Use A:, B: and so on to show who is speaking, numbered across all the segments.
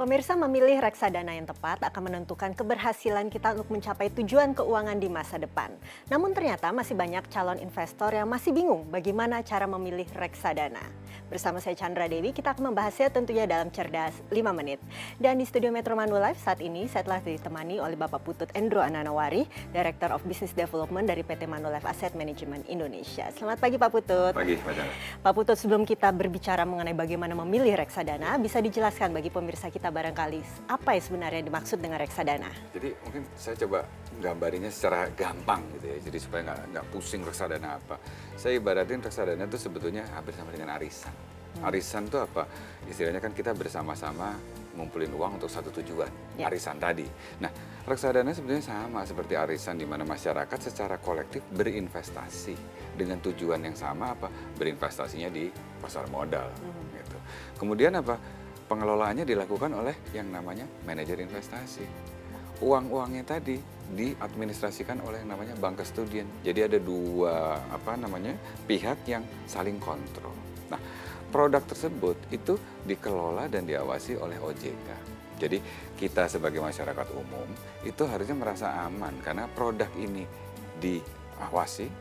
A: Pemirsa, memilih reksadana yang tepat akan menentukan keberhasilan kita untuk mencapai tujuan keuangan di masa depan. Namun ternyata masih banyak calon investor yang masih bingung bagaimana cara memilih reksadana. Bersama saya Chandra Dewi, kita akan membahasnya tentunya dalam Cerdas 5 Menit. Dan di studio Metro Manulife saat ini saya telah ditemani oleh Bapak Putut Endro Ananawari, Director of Business Development dari PT Manulife Asset Management Indonesia. Selamat pagi Pak Putut.
B: Pagi, Pak Chandra.
A: Pak Putut, sebelum kita berbicara mengenai bagaimana memilih reksadana, bisa dijelaskan bagi pemirsa kita barangkali apa yang sebenarnya dimaksud dengan reksadana?
B: Jadi mungkin saya coba gambarinya secara gampang gitu ya, jadi supaya nggak pusing reksadana apa. Saya ibaratin reksadana itu sebetulnya hampir sama dengan arisan. Arisan itu apa? Istilahnya kan kita bersama-sama ngumpulin uang untuk satu tujuan, arisan tadi. Nah, reksadana sebetulnya sama seperti arisan di mana masyarakat secara kolektif berinvestasi dengan tujuan yang sama apa? Berinvestasinya di pasar modal gitu. Kemudian apa? Pengelolaannya dilakukan oleh yang namanya manajer investasi. Uang-uangnya tadi diadministrasikan oleh yang namanya bank kustodian. Jadi ada dua pihak yang saling kontrol. Nah, produk tersebut itu dikelola dan diawasi oleh OJK. Jadi kita sebagai masyarakat umum itu harusnya merasa aman karena produk ini diawasi,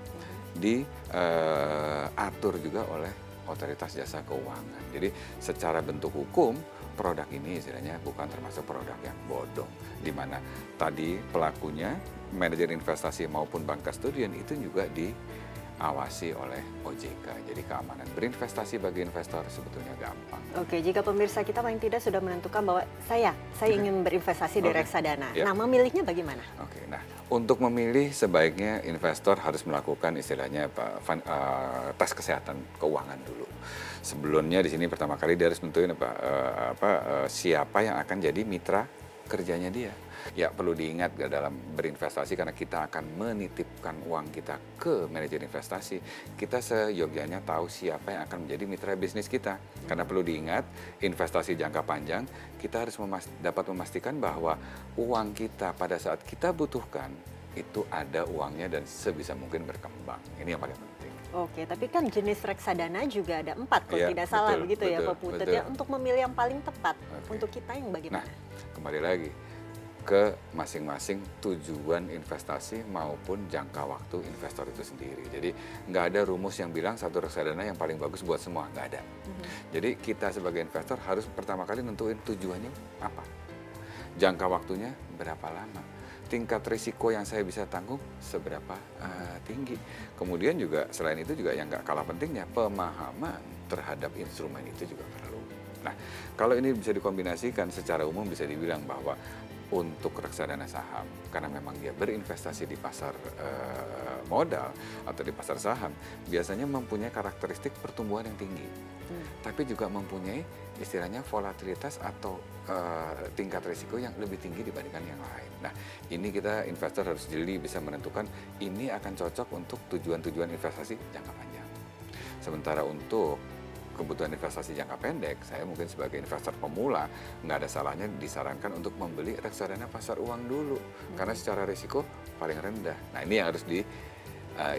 B: diatur juga oleh Otoritas Jasa Keuangan. Jadi secara bentuk hukum produk ini istilahnya bukan termasuk produk yang bodong, di mana tadi pelakunya manajer investasi maupun bank kustodian itu juga diawasi oleh OJK. Jadi keamanan berinvestasi bagi investor sebetulnya gampang.
A: Oke, jika pemirsa kita paling tidak sudah menentukan bahwa saya ingin berinvestasi di reksadana.
B: Ya.
A: Nah, memilihnya bagaimana?
B: Oke, nah untuk memilih sebaiknya investor harus melakukan istilahnya tes kesehatan keuangan dulu. Sebelumnya di sini pertama kali dia harus nentuin siapa yang akan jadi mitra kerjanya dia. Ya perlu diingat dalam berinvestasi karena kita akan menitipkan uang kita ke manajer investasi, kita seyogyanya tahu siapa yang akan menjadi mitra bisnis kita. Karena perlu diingat, investasi jangka panjang, kita harus dapat memastikan bahwa uang kita pada saat kita butuhkan, itu ada uangnya dan sebisa mungkin berkembang. Ini yang paling penting.
A: Oke, tapi kan jenis reksadana juga ada 4 kalau tidak salah begitu ya Pak Putut ya. Untuk memilih yang paling tepat untuk kita yang bagaimana?
B: Nah, kembali lagi ke masing-masing tujuan investasi maupun jangka waktu investor itu sendiri. Jadi nggak ada rumus yang bilang satu reksadana yang paling bagus buat semua, nggak ada. Jadi kita sebagai investor harus pertama kali nentuin tujuannya apa, jangka waktunya berapa lama, tingkat risiko yang saya bisa tanggung seberapa tinggi. Kemudian juga selain itu juga yang nggak kalah pentingnya pemahaman terhadap instrumen itu juga perlu. Nah, kalau ini bisa dikombinasikan secara umum bisa dibilang bahwa untuk reksadana saham, karena memang dia berinvestasi di pasar modal atau di pasar saham, biasanya mempunyai karakteristik pertumbuhan yang tinggi. Tapi juga mempunyai istilahnya volatilitas atau tingkat risiko yang lebih tinggi dibandingkan yang lain. Nah, ini kita investor harus jeli bisa menentukan ini akan cocok untuk tujuan-tujuan investasi jangka panjang. Sementara untuk kebutuhan investasi jangka pendek, saya mungkin sebagai investor pemula nggak ada salahnya disarankan untuk membeli reksadana pasar uang dulu karena secara risiko paling rendah. Nah, ini yang harus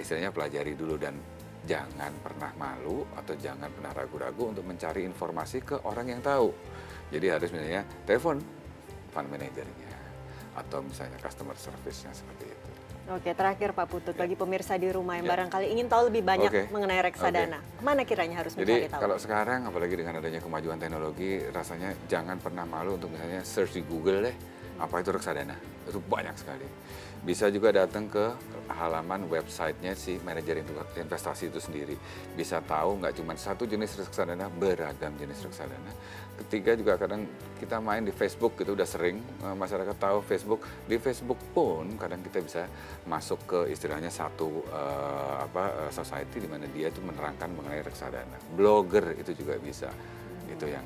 B: istilahnya pelajari dulu dan jangan pernah malu atau jangan pernah ragu-ragu untuk mencari informasi ke orang yang tahu. Jadi harus misalnya telepon fund manajernya atau misalnya customer service-nya seperti itu.
A: Oke, terakhir Pak Putut, bagi pemirsa di rumah yang barangkali ingin tahu lebih banyak mengenai reksadana, kemana kiranya harus mencari tahu?
B: Jadi kalau sekarang, apalagi dengan adanya kemajuan teknologi, rasanya jangan pernah malu untuk misalnya search di Google deh, apa itu reksadana, itu banyak sekali. Bisa juga datang ke halaman websitenya si manajer investasi itu sendiri. Bisa tahu nggak cuma satu jenis reksadana, beragam jenis reksadana. Ketiga juga kadang kita main di Facebook gitu, udah sering masyarakat tahu Facebook. Di Facebook pun kadang kita bisa masuk ke istilahnya satu society di mana dia itu menerangkan mengenai reksadana. Blogger itu juga bisa, itu yang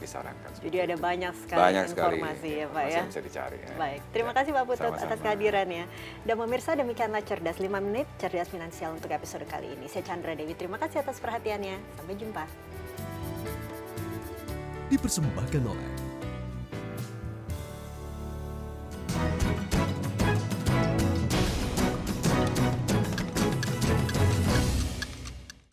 B: disarankan.
A: Jadi ada banyak sekali informasi ya Pak ya.
B: Bisa dicari. Ya.
A: Baik, terima kasih Pak Putut
B: Sama-sama.
A: atas kehadirannya. Dan pemirsa, demikianlah Cerdas 5 Menit, Cerdas Finansial untuk episode kali ini. Saya Chandra Dewi, terima kasih atas perhatiannya. Sampai jumpa.
C: Dipersembahkan oleh